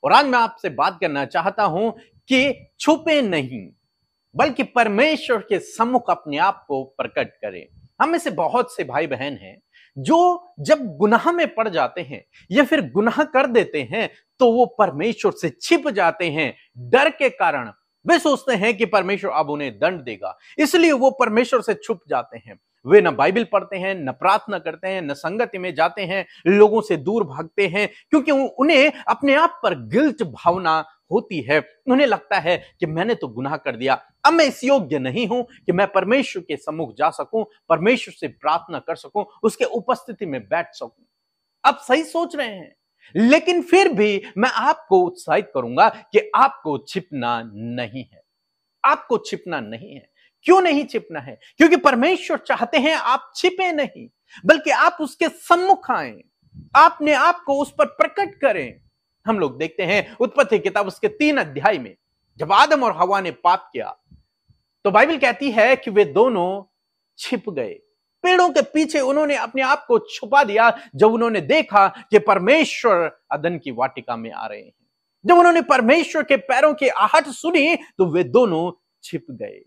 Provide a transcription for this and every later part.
और आज मैं आपसे बात करना चाहता हूं कि छुपे नहीं, बल्कि परमेश्वर के सम्मुख अपने आप को प्रकट करें। हम में से बहुत से भाई बहन हैं जो जब गुनाह में पड़ जाते हैं या फिर गुनाह कर देते हैं तो वो परमेश्वर से छिप जाते हैं। डर के कारण वे सोचते हैं कि परमेश्वर अब उन्हें दंड देगा, इसलिए वो परमेश्वर से छुप जाते हैं। वे न बाइबल पढ़ते हैं, न प्रार्थना करते हैं, न संगति में जाते हैं, लोगों से दूर भागते हैं, क्योंकि उन्हें अपने आप पर गिल्ट भावना होती है। उन्हें लगता है कि मैंने तो गुनाह कर दिया, अब मैं इस योग्य नहीं हूं कि मैं परमेश्वर के सम्मुख जा सकूं, परमेश्वर से प्रार्थना कर सकूं, उसके उपस्थिति में बैठ सकूं। आप सही सोच रहे हैं, लेकिन फिर भी मैं आपको उत्साहित करूंगा कि आपको छिपना नहीं है। आपको छिपना नहीं है। क्यों नहीं छिपना है? क्योंकि परमेश्वर चाहते हैं आप छिपे नहीं, बल्कि आप उसके सम्मुख आए, आपने आपको उस पर प्रकट करें। हम लोग देखते हैं उत्पत्ति किताब उसके 3 अध्याय में, जब आदम और हवा ने पाप किया तो बाइबल कहती है कि वे दोनों छिप गए। पेड़ों के पीछे उन्होंने अपने आप को छुपा दिया। जब उन्होंने देखा कि परमेश्वर अदन की वाटिका में आ रहे हैं, जब उन्होंने परमेश्वर के पैरों की आहट सुनी तो वे दोनों छिप गए।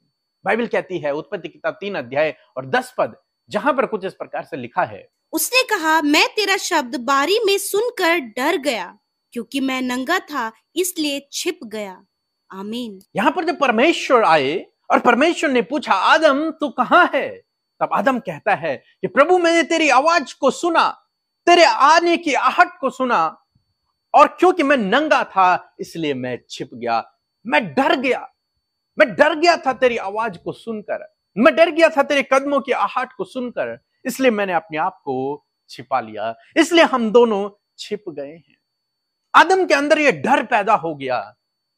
बाइबल कहती है उत्पत्ति किताब 3 अध्याय और 10 पद, जहां पर कुछ इस प्रकार से लिखा है, उसने कहा, मैं तेरा शब्द बारी में सुनकर डर गया, क्योंकि मैं नंगा था इसलिए छिप गया। आमीन। यहां पर जब परमेश्वर आए और परमेश्वर ने पूछा, आदम तू कहां है? तब आदम कहता है कि प्रभु मैंने तेरी आवाज को सुना, तेरे आने की आहट को सुना, और क्योंकि मैं नंगा था इसलिए मैं छिप गया। मैं डर गया था तेरी आवाज को सुनकर, मैं डर गया था तेरे कदमों की आहट को सुनकर, इसलिए मैंने अपने आप को छिपा लिया। इसलिए हम दोनों छिप गए हैं। आदम के अंदर यह डर पैदा हो गया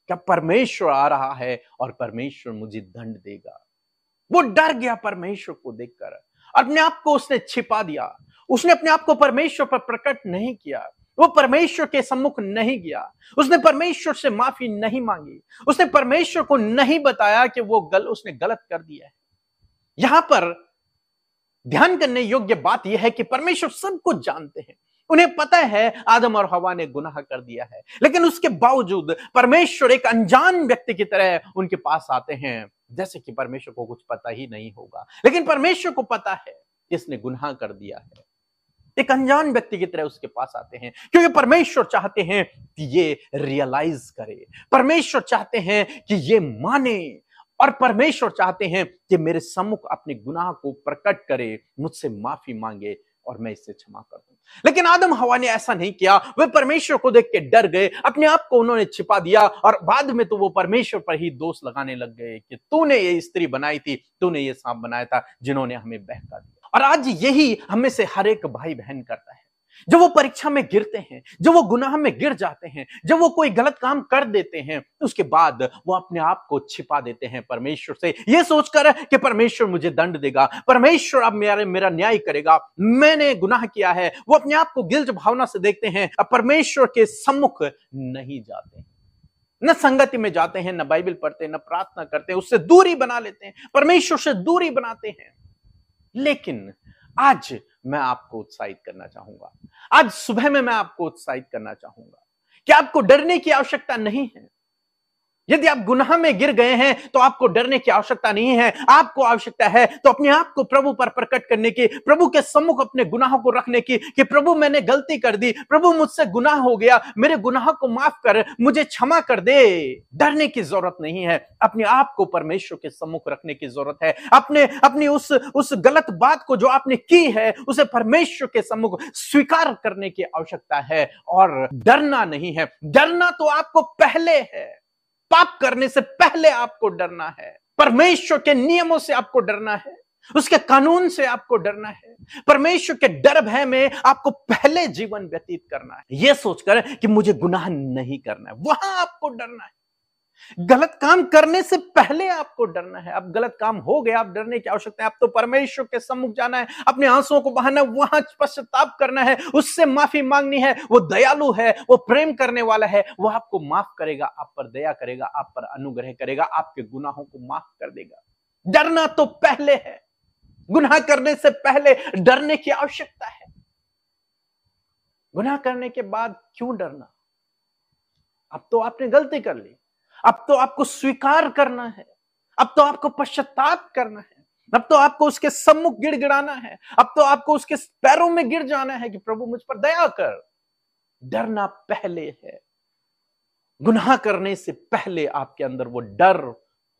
कि परमेश्वर आ रहा है और परमेश्वर मुझे दंड देगा। वो डर गया परमेश्वर को देखकर, अपने आप को उसने छिपा दिया। उसने अपने आप को परमेश्वर पर प्रकट नहीं किया, वो परमेश्वर के सम्मुख नहीं गया, उसने परमेश्वर से माफी नहीं मांगी, उसने परमेश्वर को नहीं बताया कि उसने गलत कर दिया है। यहां पर ध्यान करने योग्य बात यह है कि परमेश्वर सब कुछ जानते हैं। उन्हें पता है आदम और हवा ने गुनाह कर दिया है, लेकिन उसके बावजूद परमेश्वर एक अनजान व्यक्ति की तरह उनके पास आते हैं, जैसे कि परमेश्वर को कुछ पता ही नहीं होगा। लेकिन परमेश्वर को पता है कि इसने गुनाह कर दिया है। एक अनजान व्यक्ति की तरह उसके पास आते हैं, क्योंकि परमेश्वर चाहते हैं कि ये रियलाइज करे, परमेश्वर चाहते हैं कि ये माने, और परमेश्वर चाहते हैं कि मेरे सम्मुख अपने गुनाह को प्रकट करे, मुझसे माफी मांगे और मैं इससे क्षमा कर दूं। लेकिन आदम हवा ने ऐसा नहीं किया। वे परमेश्वर को देख के डर गए, अपने आप को उन्होंने छिपा दिया, और बाद में तो वो परमेश्वर पर ही दोष लगाने लग गए कि तूने ये स्त्री बनाई थी, तूने ये सांप बनाया था, जिन्होंने हमें बहका दिया। और आज यही हम में से हर एक भाई बहन करता है। जब वो परीक्षा में गिरते हैं, जब वो गुनाह में गिर जाते हैं, जब वो कोई गलत काम कर देते हैं, उसके बाद वो अपने आप को छिपा देते हैं परमेश्वर से, ये सोचकर कि परमेश्वर मुझे दंड देगा, परमेश्वर अब मेरा न्याय करेगा, मैंने गुनाह किया है। वो अपने आप को गिल्ट भावना से देखते हैं, अब परमेश्वर के सम्मुख नहीं जाते, न संगति में जाते हैं, न बाइबल पढ़ते हैं, न प्रार्थना करते हैं, उससे दूरी बना लेते हैं, परमेश्वर से दूरी बनाते हैं। लेकिन आज मैं आपको उत्साहित करना चाहूंगा, आज सुबह में मैं आपको उत्साहित करना चाहूंगा कि आपको डरने की आवश्यकता नहीं है। यदि आप गुनाह में गिर गए हैं तो आपको डरने की आवश्यकता नहीं है। आपको आवश्यकता है तो अपने आप को प्रभु पर प्रकट करने की, प्रभु के सम्मुख अपने गुनाहों को रखने की, कि प्रभु मैंने गलती कर दी, प्रभु मुझसे गुनाह हो गया, मेरे गुनाह को माफ कर, मुझे क्षमा कर दे। डरने की जरूरत नहीं है, अपने आप को परमेश्वर के सम्मुख रखने की जरूरत है। अपनी उस गलत बात को जो आपने की है उसे परमेश्वर के सम्मुख स्वीकार करने की आवश्यकता है, और डरना नहीं है। डरना तो आपको पहले है, पाप करने से पहले आपको डरना है, परमेश्वर के नियमों से आपको डरना है, उसके कानून से आपको डरना है, परमेश्वर के डर भय में आपको पहले जीवन व्यतीत करना है, यह सोचकर कि मुझे गुनाह नहीं करना है, वहां आपको डरना है। गलत काम करने से पहले आपको डरना है। अब गलत काम हो गया, आप डरने की आवश्यकता है। अब तो परमेश्वर के सम्मुख जाना है, अपने आंसुओं को बहाना, वहां पश्चाताप करना है, उससे माफी मांगनी है। वो दयालु है, वो प्रेम करने वाला है, वो आपको माफ करेगा, आप पर दया करेगा, आप पर अनुग्रह करेगा, आपके गुनाहों को माफ कर देगा। डरना तो पहले है, गुनाह करने से पहले डरने की आवश्यकता है। गुनाह करने के बाद क्यों डरना? अब तो आपने गलती कर ली, अब तो आपको स्वीकार करना है, अब तो आपको पश्चाताप करना है, अब तो आपको उसके सम्मुख गिड़गिड़ाना है, अब तो आपको उसके पैरों में गिर जाना है कि प्रभु मुझ पर दया कर। डरना पहले है। गुनाह करने से पहले आपके अंदर वो डर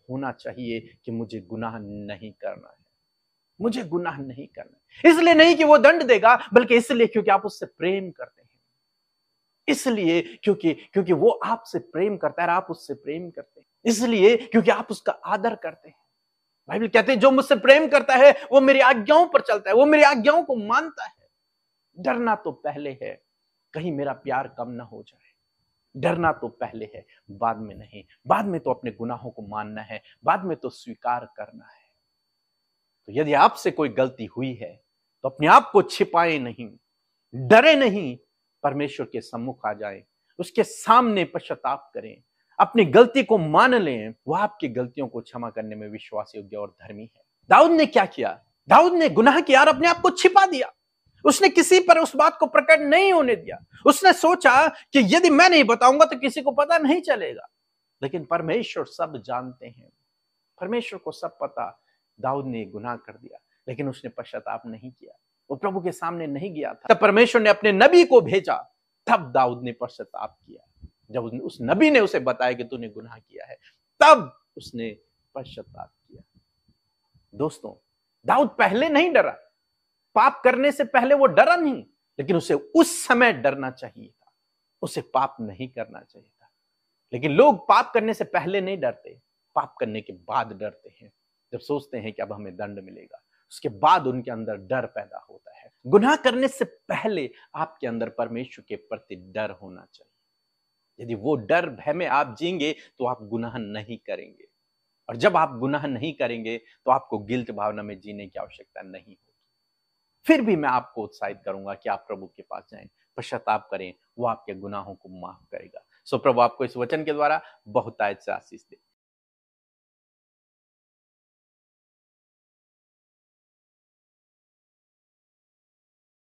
होना चाहिए कि मुझे गुनाह नहीं करना है, मुझे गुनाह नहीं करना है। इसलिए नहीं कि वो दंड देगा, बल्कि इसलिए क्योंकि आप उससे प्रेम करते हैं, इसलिए क्योंकि वो आपसे प्रेम करता है और आप उससे प्रेम करते हैं, इसलिए क्योंकि आप उसका आदर करते हैं। बाइबल कहते हैं जो मुझसे प्रेम करता है वो मेरी आज्ञाओं पर चलता है, वो मेरी आज्ञाओं को मानता है। डरना तो पहले है, कहीं मेरा प्यार कम ना हो जाए। डरना तो पहले है, बाद में नहीं। बाद में तो अपने गुनाहों को मानना है, बाद में तो स्वीकार करना है। तो यदि आपसे कोई गलती हुई है तो अपने आप को छिपाए नहीं, डरे नहीं, परमेश्वर के सम्मुख आ जाएं, उसके सामने पश्चाताप करें, अपनी गलती को मान लें। वह आपकी गलतियों को क्षमा करने में विश्वास योग्य और धर्मी है। दाऊद ने क्या किया? दाऊद ने गुनाह किया और अपने आप को छिपा दिया। उसने किसी पर उस बात को प्रकट नहीं होने दिया। उसने सोचा कि यदि मैं नहीं बताऊंगा तो किसी को पता नहीं चलेगा। लेकिन परमेश्वर सब जानते हैं, परमेश्वर को सब पता। दाऊद ने गुनाह कर दिया, लेकिन उसने पश्चाताप नहीं किया, वो प्रभु के सामने नहीं गया था। तब परमेश्वर ने अपने नबी को भेजा, तब दाऊद ने पश्चाताप किया। जब उस नबी ने उसे बताया कि तूने गुनाह किया है, तब उसने पश्चाताप किया। दोस्तों, दाऊद पहले नहीं डरा, पाप करने से पहले वो डरा नहीं, लेकिन उसे उस समय डरना चाहिए था, उसे पाप नहीं करना चाहिए था। लेकिन लोग पाप करने से पहले नहीं डरते, पाप करने के बाद डरते हैं। जब सोचते हैं कि अब हमें दंड मिलेगा, उसके बाद उनके अंदर डर पैदा होता है। गुनाह करने से पहले आपके अंदर परमेश्वर के प्रति डर होना चाहिए। यदि वो डर भय में आप जीएंगे तो आप गुनाह नहीं करेंगे, और जब आप गुनाह नहीं करेंगे तो आपको गिल्ट भावना में जीने की आवश्यकता नहीं होगी। फिर भी मैं आपको उत्साहित करूंगा कि आप प्रभु के पास जाएं, पश्चाताप करें, वो आपके गुनाहों को माफ करेगा। सो प्रभु आपको इस वचन के द्वारा बहुतायत से आशीष दे।